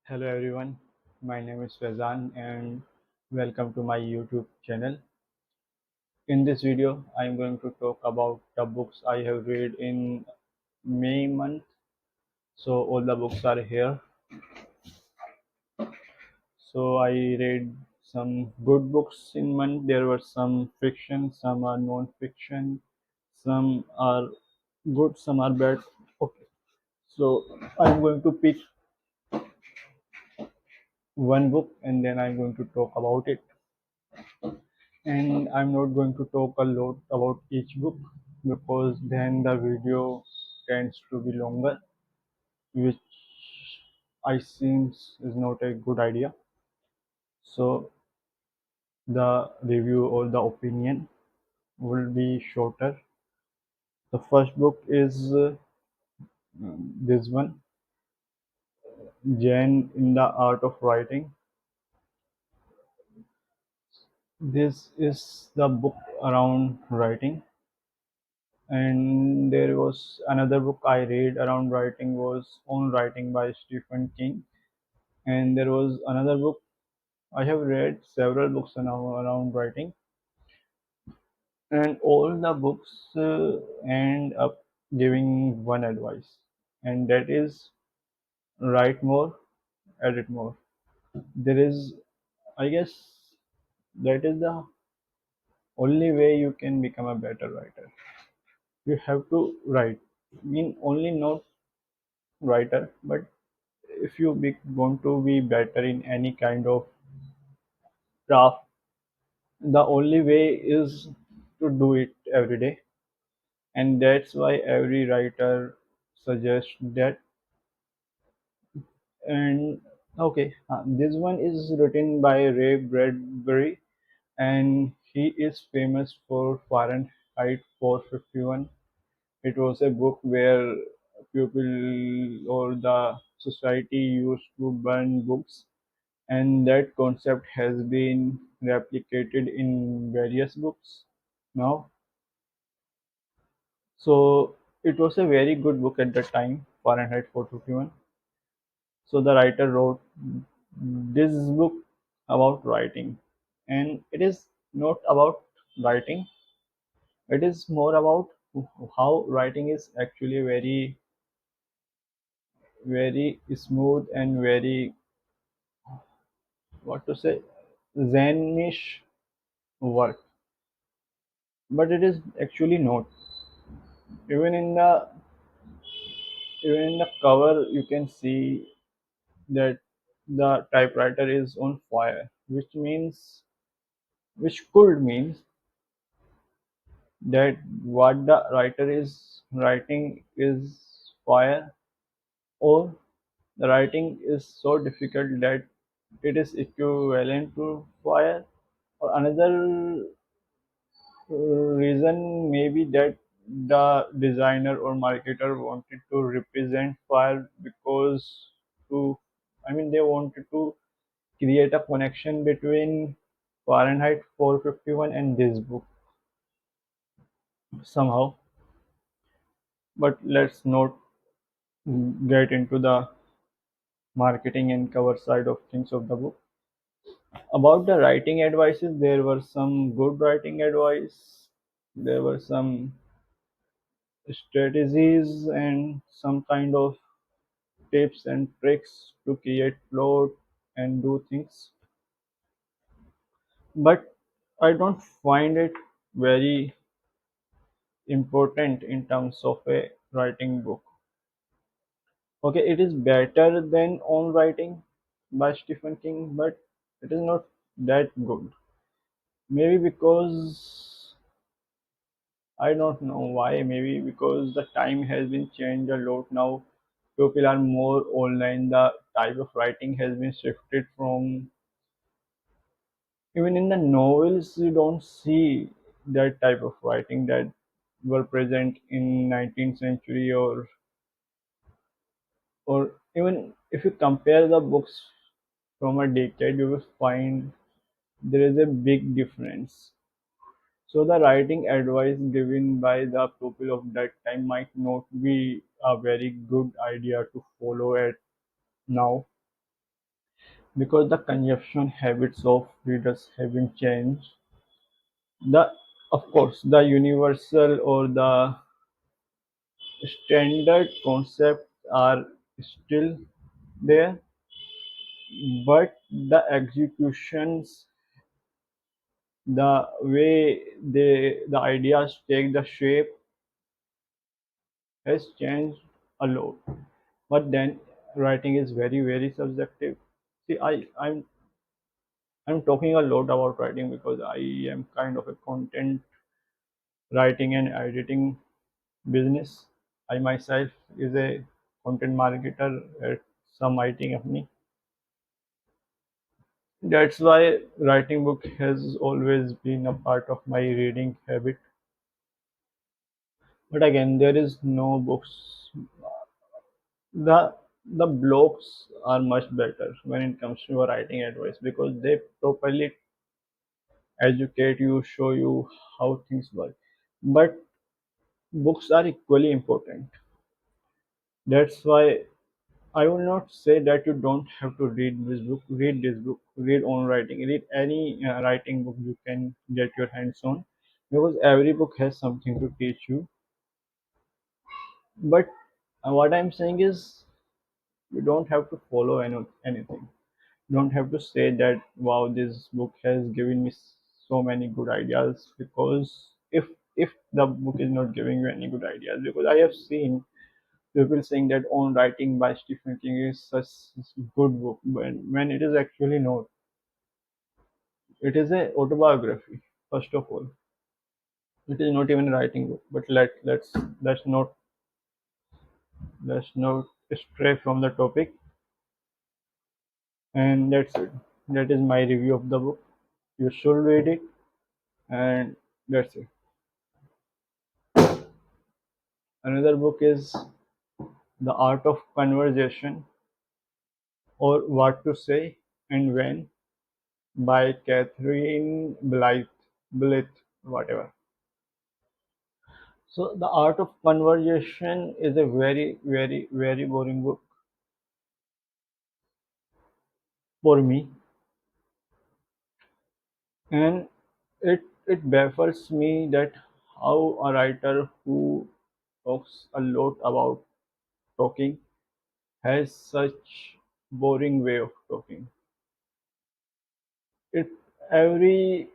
Hello everyone, my name is Faizan and welcome to my YouTube channel. In this video, I am going to talk about the books I have read in May month. So all the books are here. So I read some good books in month. There were some fiction, some are non-fiction, some are good, some are bad. Okay. So I'm going to pick one book and then I'm going to talk about it. And I'm not going to talk a lot about each book because then the video tends to be longer, which I seems is not a good idea. So the review or the opinion will be shorter. The first book is this one, Jen in the Art of Writing. This is the book around writing, and there was another book I read around writing was On Writing by Stephen King, and there was another book. I have read several books around writing, and all the books end up giving one advice, and that is write more, edit more. There is, I guess, that is the only way you can become a better writer. You have to write. I mean, only not writer, but if you want to be better in any kind of craft, the only way is to do it every day, and that's why every writer suggests that. And okay, this one is written by Ray Bradbury, and he is famous for Fahrenheit 451. It was a book where people or the society used to burn books, and that concept has been replicated in various books now. So it was a very good book at the time, Fahrenheit 451. So the writer wrote this book about writing, and it is not about writing. It is more about how writing is actually very, very smooth and very, what to say, zenish work. But it is actually not. Even in the even in the cover, you can see that the typewriter is on fire, which could mean that what the writer is writing is fire, or the writing is so difficult that it is equivalent to fire, or another reason maybe that the designer or marketer wanted to represent fire because to they wanted to create a connection between Fahrenheit 451 and this book somehow. But let's not get into the marketing and cover side of things of the book. About the writing advices, there were some good writing advice. There were some strategies and some kind of tips and tricks to create plot and do things. But I don't find it very important in terms of a writing book. Okay, it is better than On Writing by Stephen King, but it is not that good. Maybe because I don't know why. Maybe because the time has been changed a lot now. People are more online. The type of writing has been shifted from, even in the novels you don't see that type of writing that were present in 19th century, or even if you compare the books from a decade, you will find there is a big difference. So the writing advice given by the people of that time might not be a very good idea to follow it now. because the consumption habits of readers haven't changed. The of course the universal or the standard concepts are still there, but the executions, the way the ideas take the shape has changed a lot. But then writing is very subjective. See, I'm talking a lot about writing because I am kind of a content writing and editing business. I myself is a content marketer at some IT company. That's why writing book has always been a part of my reading habit. But again, there is no books. The blogs are much better when it comes to your writing advice because they properly educate you, show you how things work. But books are equally important. That's why I will not say that you don't have to read this book. Read this book. Read on writing. Read any writing book you can get your hands on, because every book has something to teach you. But what I'm saying is, you don't have to follow anything. You don't have to say that wow, this book has given me so many good ideas, because if the book is not giving you any good ideas, because I have seen people saying that On Writing by Stephen King is such a good book, when it is actually not. It is a autobiography, first of all. It is not even a writing book. But let's not stray from the topic, and that's it. That is my review of the book. You should read it, and that's it. Another book is The Art of Conversation, or What to Say and When, by Catherine Blythe, whatever. So, The Art of Conversation is a very boring book for me, and it baffles me that how a writer who talks a lot about talking has such boring way of talking. It every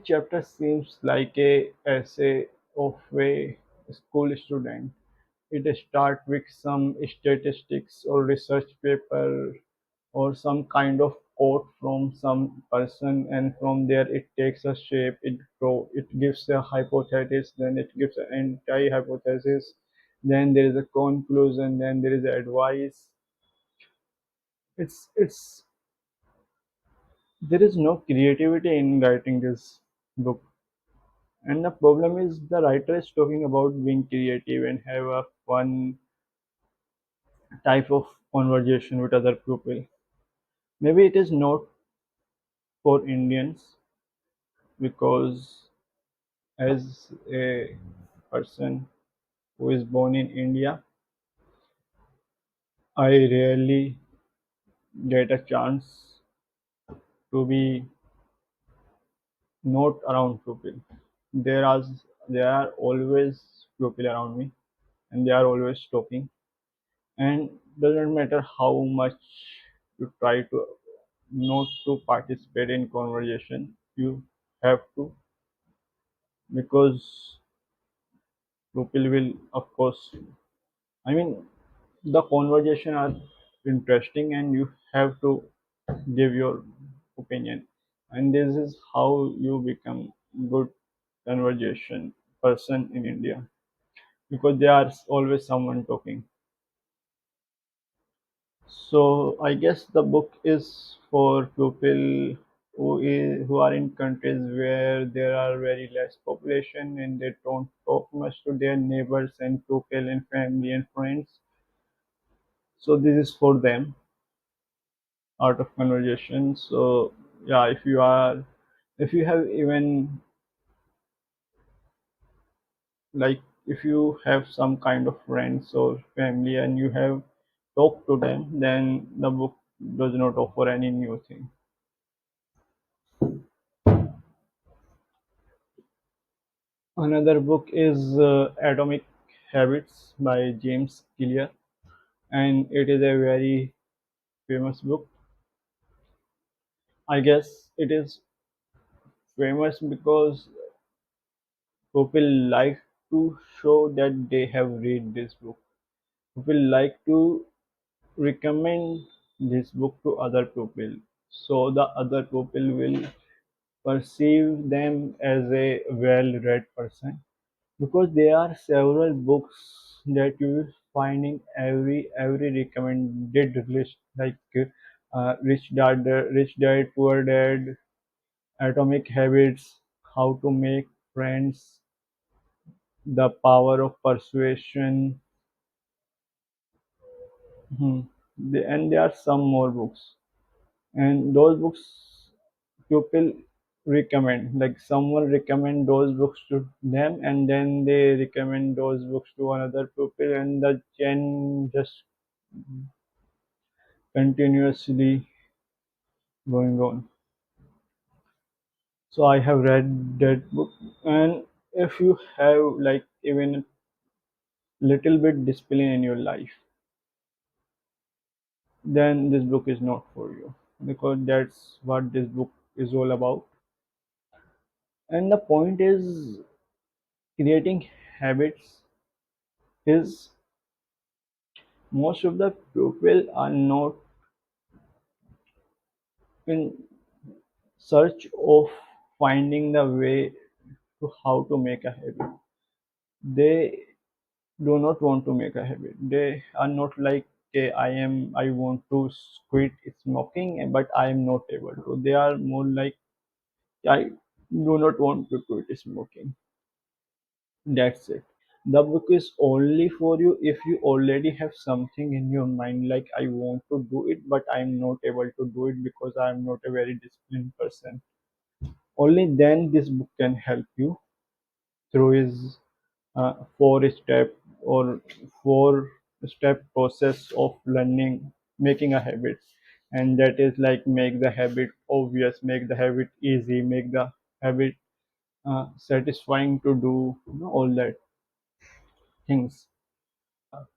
chapter seems like a essay of a school student. It starts with some statistics or research paper or some kind of quote from some person, and from there it takes a shape. It gives a hypothesis, then it gives an anti-hypothesis, then there is a conclusion, then there is advice. It's There is no creativity in writing this book. And the problem is the writer is talking about being creative and have a fun type of conversation with other people. Maybe it is not for Indians, because as a person who is born in India, I rarely get a chance to be not around people. There are there are always people around me, and they are always talking. And doesn't matter how much you try to not to participate in conversation, you have to, because people will, of course, I mean, the conversation are interesting and you have to give your opinion, and this is how you become good conversation person in India, because there are always someone talking. So I guess the book is for people who are in countries where there are very less population and they don't talk much to their neighbors and people and family and friends. So this is for them, art of conversation. So yeah, if you have even, like, if you have some kind of friends or family and you have talked to them, then the book does not offer any new thing. Another book is Atomic Habits by James Clear, and it is a very famous book. I guess it is famous because people like to show that they have read this book. People like to recommend this book to other people, so the other people will perceive them as a well-read person, because there are several books that you will find in every recommended list, like Rich Dad, Poor Dad, Atomic Habits, How to Make Friends, The Power of Persuasion. Hmm. And there are some more books, and those books people recommend, like someone recommend those books to them, and then they recommend those books to another people, and the chain just continuously going on. So I have read that book, and if you have like even little bit discipline in your life, then this book is not for you, because that's what this book is all about. And the point is, creating habits is, most of the people are not in search of finding the way to how to make a habit. They do not want to make a habit. They are not like, okay, I want to quit smoking, but I am not able to. They are more like, I do not want to quit smoking. That's it. The book is only for you if you already have something in your mind, like I want to do it, but I'm not able to do it because I'm not a very disciplined person. Only then this book can help you through his four-step or four-step process of learning, making a habit. And that is like, make the habit obvious, make the habit easy, make the habit satisfying to do, all that things.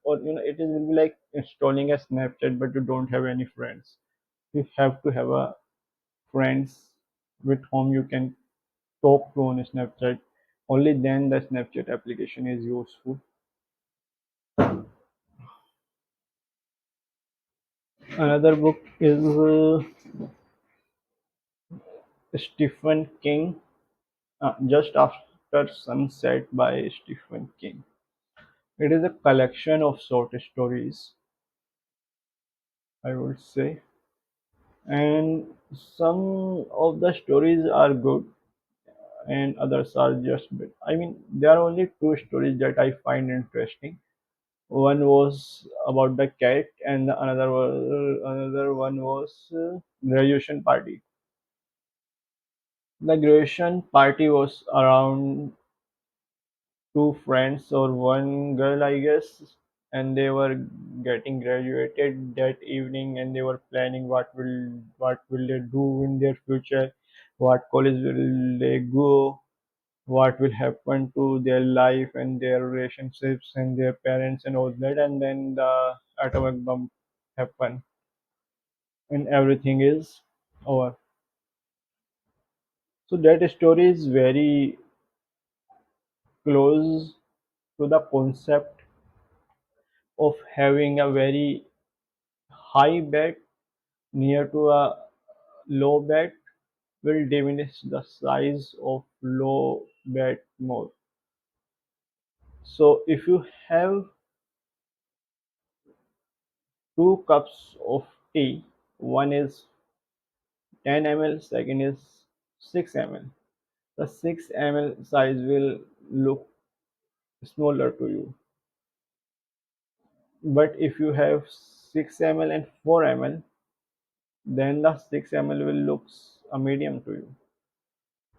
Or it will be like installing a Snapchat, but you don't have any friends. You have to have a friends with whom you can talk to on Snapchat. Only then the Snapchat application is useful. Another book is Stephen King, Just After Sunset by Stephen King. It is a collection of short stories, I would say, and some of the stories are good, and others are just bit. I mean, there are only two stories that I find interesting. One was about the cat, and another one was graduation party. The graduation party was around two friends or one girl, I guess, and they were getting graduated that evening, and they were planning what will they do in their future, what college will they go, what will happen to their life and their relationships and their parents and all that, and then the atomic bomb happened and everything is over. So that story is very close to the concept of having a very high bet near to a low bet will diminish the size of low bet more. So if you have two cups of tea, one is 10 ml, second is 6 ml. The 6 ml size will look smaller to you. But if you have 6 ml and 4 ml, then the 6 ml will look a medium to you.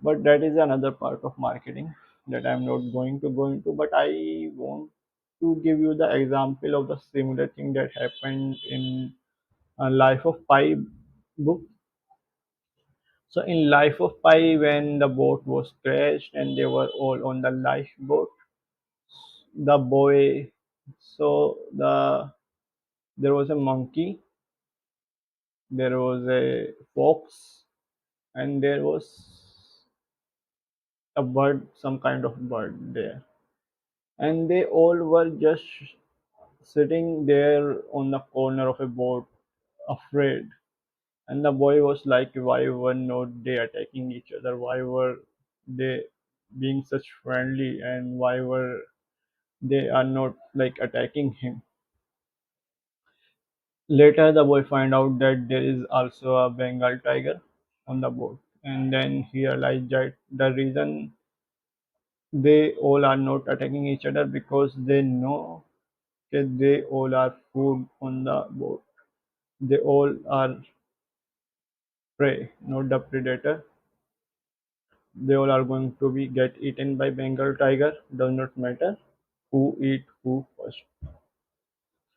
But that is another part of marketing that I'm not going to go into. But I want to give you the example of the similar thing that happened in Life of Pi book. So in Life of Pi, when the boat was crashed and they were all on the lifeboat, the boy, there was a monkey, there was a fox, and there was a bird, some kind of bird there, and they all were just sitting there on the corner of a boat, afraid. And the boy was like, why were not they attacking each other? Why were they being such friendly? And why were they are not like attacking him? Later, the boy find out that there is also a Bengal tiger on the boat, and then he realized that the reason they all are not attacking each other because they know that they all are food on the boat. They all are prey, not the predator. They all are going to be get eaten by Bengal tiger. Does not matter who eat who first.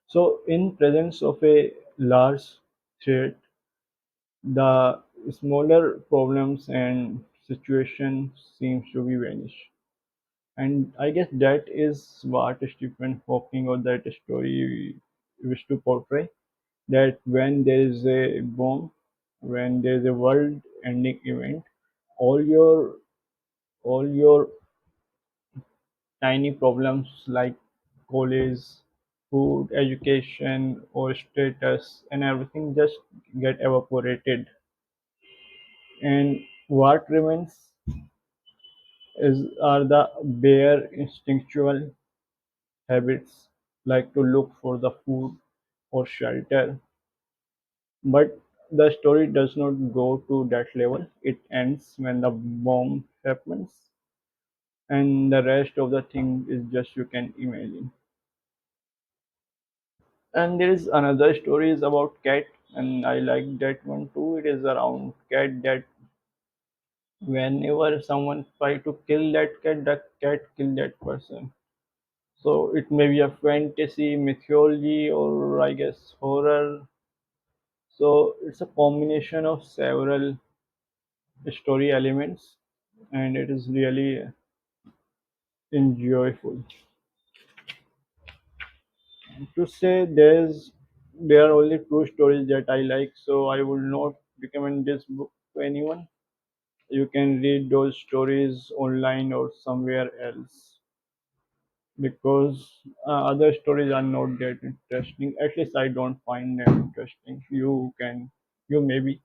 So, in presence of a large threat, the smaller problems and situations seems to be vanish. And I guess that is what Stephen Hawking or that story wish to portray. That when there is a bomb, when there is a world-ending event, all your tiny problems like college, food, education, or status, and everything just get evaporated. And what remains is are the bare instinctual habits like to look for the food or shelter. But the story does not go to that level. It ends when the bomb happens, and the rest of the thing is just you can imagine. And there is another story is about cat, and I like that one too. It is around cat that whenever someone try to kill that cat, the cat kill that person. So it may be a fantasy, mythology, or I guess horror. So it's a combination of several story elements, and it is really enjoyable. To say there are only two stories that I like, so I would not recommend this book to anyone. You can read those stories online or somewhere else because other stories are not that interesting. At least I don't find them interesting. You maybe.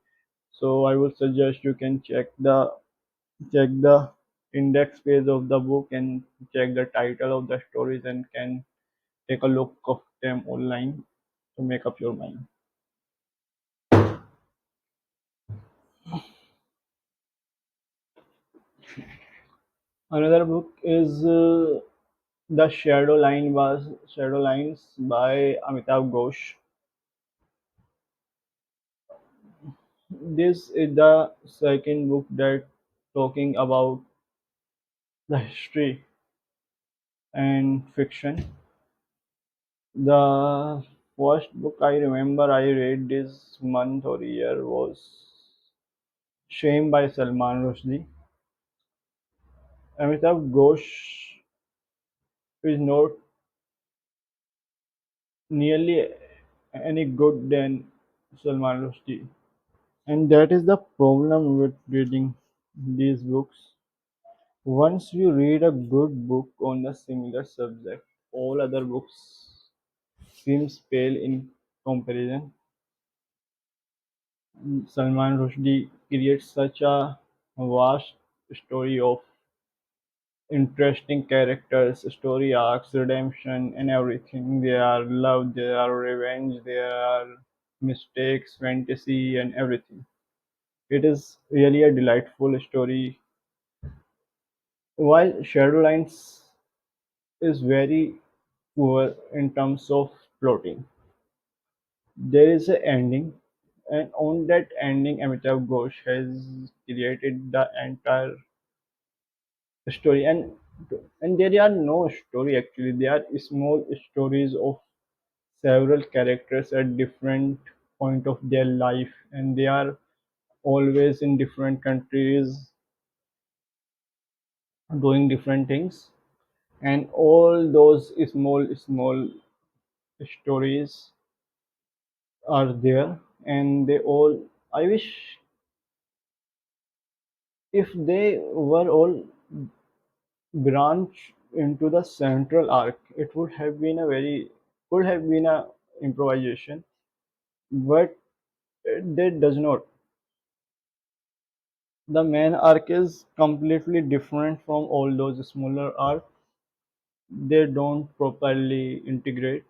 So I would suggest you can check the index page of the book and check the title of the stories and can take a look of them online to make up your mind. Another book is The Shadow Lines by Amitav Ghosh. This is the second book that talking about the history and fiction. The first book I remember I read this month or year was Shame by Salman Rushdie. Amitav Ghosh is not nearly any good than Salman Rushdie. And that is the problem with reading these books. Once you read a good book on a similar subject, all other books seems pale in comparison. Salman Rushdie creates such a vast story of interesting characters, story arcs, redemption, and everything. There are love, there are revenge, there are mistakes, fantasy, and everything. It is really a delightful story. While Shadowlines is very poor in terms of plotting, there is an ending, and on that ending, Amitav Ghosh has created the entire story. And there are no story actually. There are small stories of several characters at different point of their life, and they are always in different countries doing different things, and all those small stories are there, and they all, I wish if they were all branch into the central arc, it would have been a very could have been a improvisation, but that does not. The main arc is completely different from all those smaller arcs. They don't properly integrate,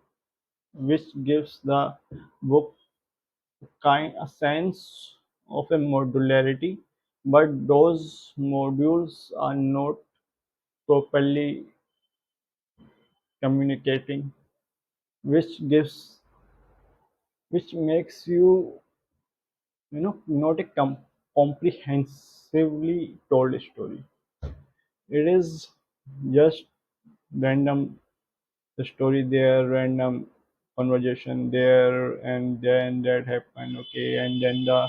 which gives the book kind a sense of a modularity, but those modules are not properly communicating, which gives which makes not a comprehensively told story. It is just random story there, random conversation there, and then that happen, okay, and then the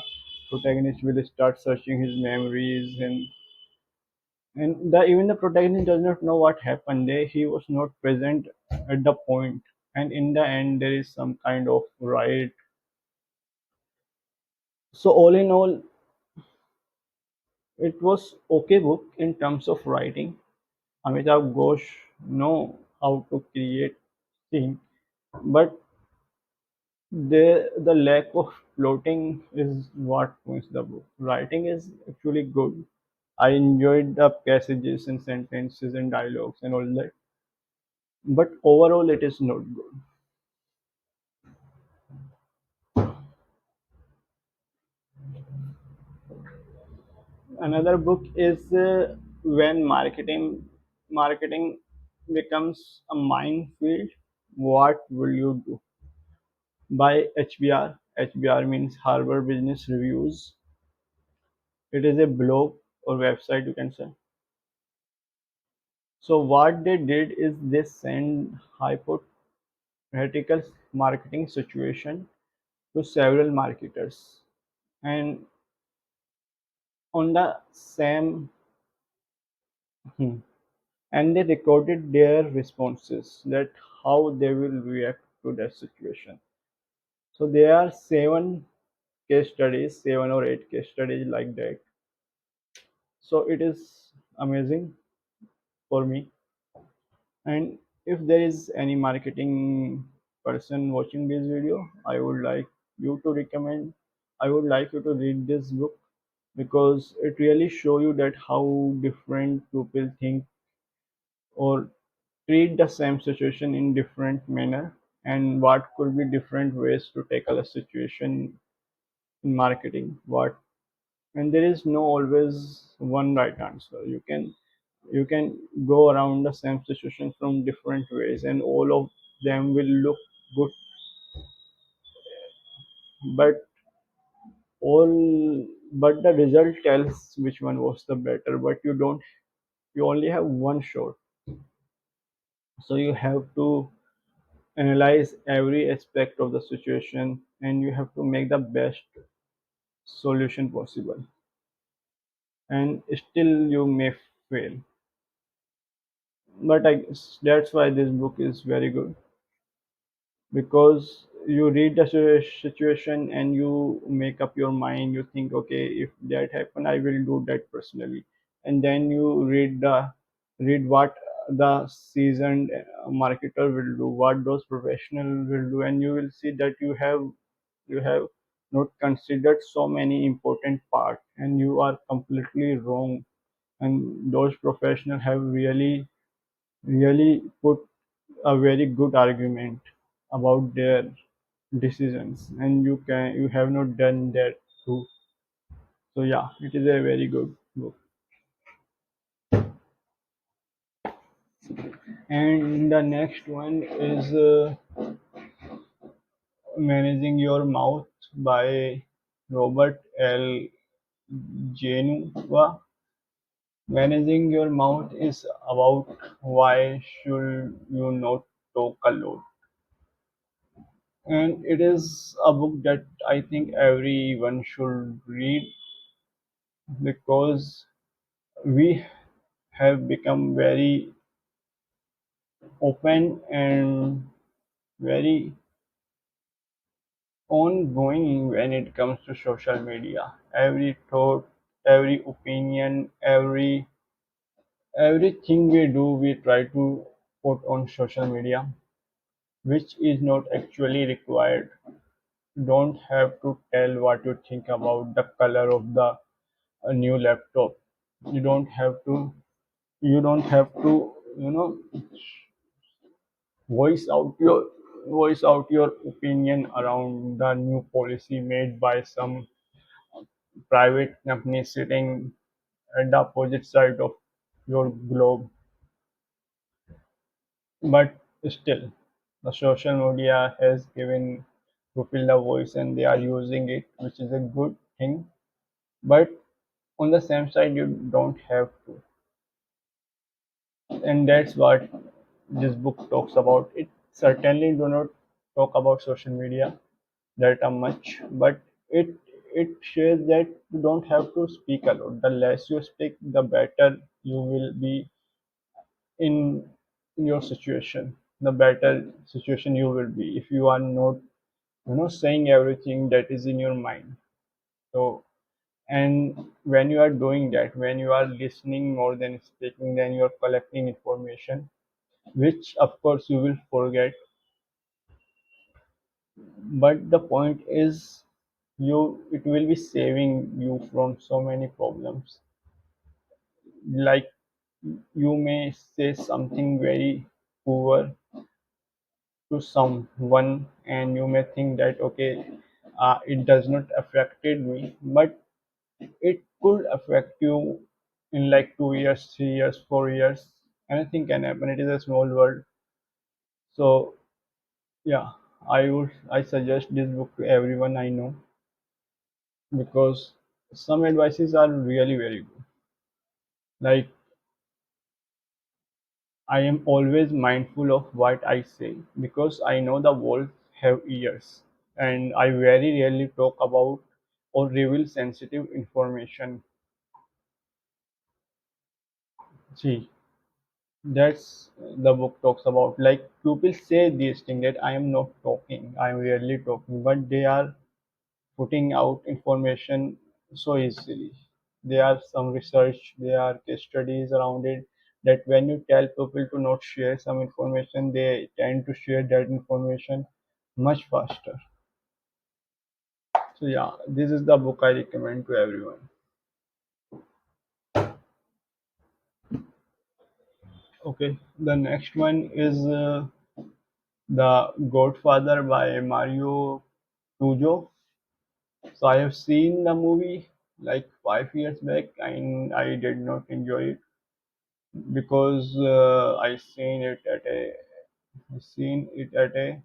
protagonist will start searching his memories, and the even the protagonist does not know what happened there. He was not present at the point, and in the end there is some kind of riot. So all in all, it was okay book in terms of writing. Amitabh Ghosh know how to create things, but the lack of plotting is what ruins the book. Writing is actually good. I enjoyed the passages and sentences and dialogues and all that, but overall it is not good. Another book is when marketing becomes a minefield. What will you do? By HBR. HBR means Harvard Business Reviews. It is a blog or website, you can say. So what they did is they send hypothetical marketing situation to several marketers, and on the same hmm, and they recorded their responses, that how they will react to that situation. So there are seven or eight case studies like that. So it is amazing for me. And if there is any marketing person watching this video, you to recommend I would like you to read this book, because it really show you that how different people think or treat the same situation in different manner, and what could be different ways to tackle a situation in marketing. What And there is no always one right answer. You can go around the same situation from different ways, and all of them will look good, but all but the result tells which one was the better. But you only have one shot, so you have to analyze every aspect of the situation, and you have to make the best solution possible, and still you may fail. But I guess that's why this book is very good, because you read the situation and you make up your mind. You think, okay, if that happen, I will do that personally, and then you read what the seasoned marketer will do, what those professionals will do, and you will see that you have not considered so many important parts, and you are completely wrong. And those professionals have really put a very good argument about their decisions, and you have not done that too. So yeah, it is a very good book. And the next one is Managing Your Mouth by Robert L. Genuva. Managing your mouth is about why should you not talk a lot. And it is a book that I think everyone should read because we have become very open and very ongoing when it comes to social media. Every thought, every opinion, everything we do, we try to put on social media, which is not actually required. You don't have to tell what you think about the color of the new laptop. You don't have to. You don't have to. Voice out your voice out your opinion around the new policy made by some private company sitting at the opposite side of your globe. But still, the social media has given people the voice and they are using it, which is a good thing. But on the same side, you don't have to. And that's what this book talks about. It certainly do not talk about social media that much, but it shares that you don't have to speak a lot. The less you speak, the better you will be in your situation. The better situation you will be if you are not saying everything that is in your mind. So, and when you are doing that, when you are listening more than speaking, then you are collecting information, which of course you will forget. But the point is, it will be saving you from so many problems. Like, you may say something very poor to someone and you may think that okay, it does not affected me, but it could affect you in like 2 years, 3 years, 4 years. Anything can happen. It is a small world. So yeah, I suggest this book to everyone I know because some advices are really very good. Like, I am always mindful of what I say because I know the walls have ears, and I very rarely talk about or reveal sensitive information. See, that's the book talks about. Like, people say these things that I am not talking, I am rarely talking, but they are putting out information so easily. There are some research, there are case studies around it that when you tell people to not share some information, they tend to share that information much faster. So yeah, this is the book I recommend to everyone. Okay, the next one is The Godfather by Mario Puzo. So I have seen the movie like 5 years back and I did not enjoy it because I seen it at a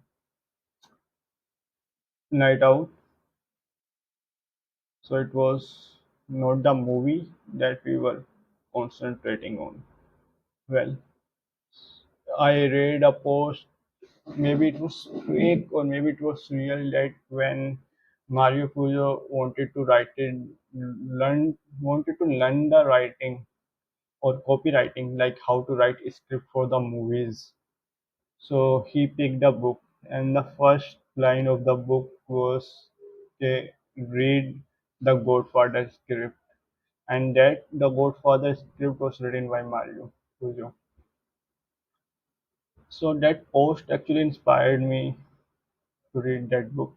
night out, so it was not the movie that we were concentrating on. Well, I read a post, maybe it was fake or maybe it was real, that when Mario Puzo wanted to learn the writing or copywriting, like how to write a script for the movies. So he picked a book, and the first line of the book was, okay, read the Godfather script, and that the Godfather script was written by Mario Puzo. So that post actually inspired me to read that book.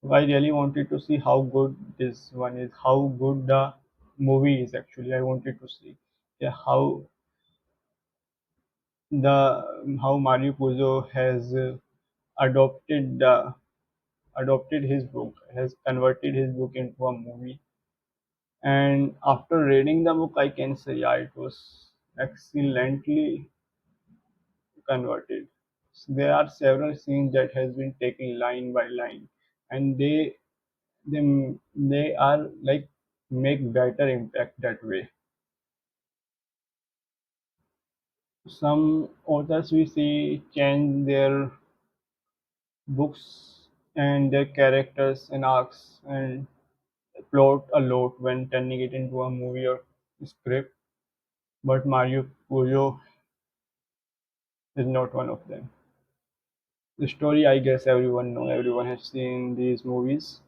I really wanted to see how good this one is, how good the movie is actually. I wanted to see, yeah, how Mario Puzo has adopted his book, has converted his book into a movie. And after reading the book, I can say, yeah, it was excellently converted. So there are several scenes that has been taken line by line, and they are like make better impact that way. Some authors we see change their books and their characters and arcs and plot a lot when turning it into a movie or script. But Mario Puyo is not one of them. The story, I guess everyone know. Everyone has seen these movies.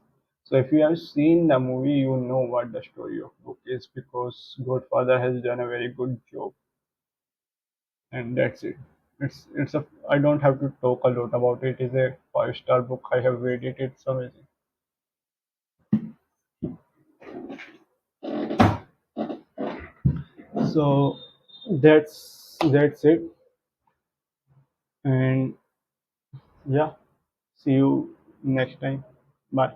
So if you have seen the movie, you know what the story of book is because Godfather has done a very good job, and that's it. It's a. I don't have to talk a lot about it. It's a five-star book. I have read it. It's amazing. So that's it. And yeah, see you next time. Bye.